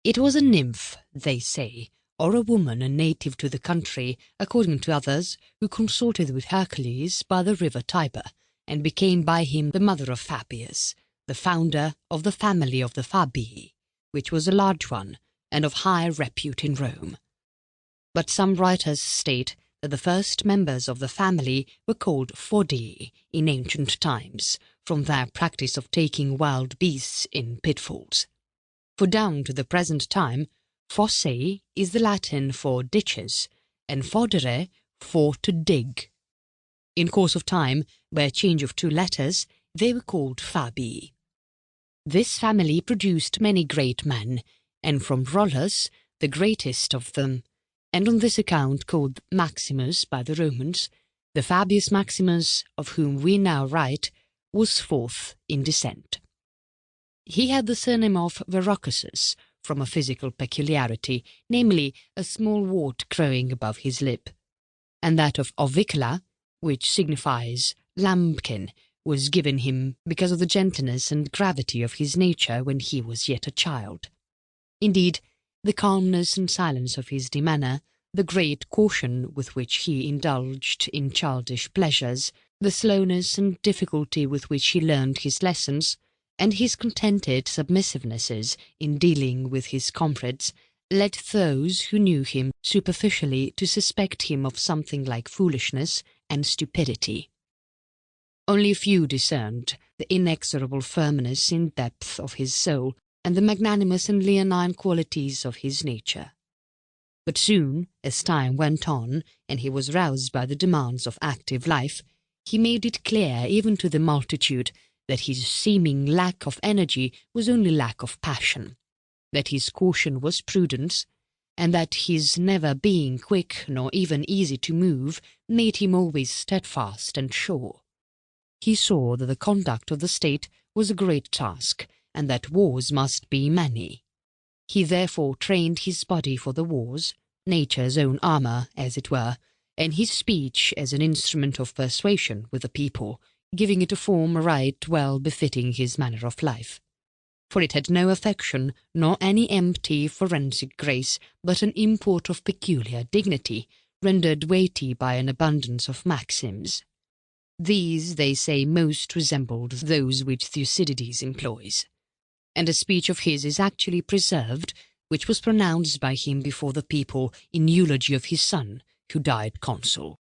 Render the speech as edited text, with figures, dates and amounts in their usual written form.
It was a nymph, they say, or a woman, a native to the country, according to others, who consorted with Hercules by the river Tiber, and became by him the mother of Fabius, the founder of the family of the Fabii, which was a large one, and of high repute in Rome. But some writers state that the first members of the family were called Fodii in ancient times, from their practice of taking wild beasts in pitfalls. For down to the present time, fossae is the Latin for ditches, and fodere for to dig. In course of time, by a change of 2 letters, they were called Fabii. This family produced many great men, and from Rollus, the greatest of them, and on this account called Maximus by the Romans, the Fabius Maximus of whom we now write was 4th in descent. He had the surname of Verrucosus, from a physical peculiarity, namely a small wart growing above his lip, and that of Ovicula, which signifies lambkin, was given him because of the gentleness and gravity of his nature when he was yet a child. Indeed, the calmness and silence of his demeanour, the great caution with which he indulged in childish pleasures, the slowness and difficulty with which he learned his lessons, and his contented submissivenesses in dealing with his comrades, led those who knew him superficially to suspect him of something like foolishness and stupidity. Only few discerned the inexorable firmness in depth of his soul and the magnanimous and leonine qualities of his nature. But soon, as time went on, and he was roused by the demands of active life, he made it clear even to the multitude that his seeming lack of energy was only lack of passion, that his caution was prudence, and that his never being quick nor even easy to move made him always steadfast and sure. He saw that the conduct of the state was a great task, and that wars must be many. He therefore trained his body for the wars, nature's own armour, as it were, and his speech as an instrument of persuasion with the people, giving it a form right well befitting his manner of life. For it had no affection, nor any empty forensic grace, but an import of peculiar dignity, rendered weighty by an abundance of maxims. These, they say, most resembled those which Thucydides employs, and a speech of his is actually preserved, which was pronounced by him before the people in eulogy of his son, who died consul.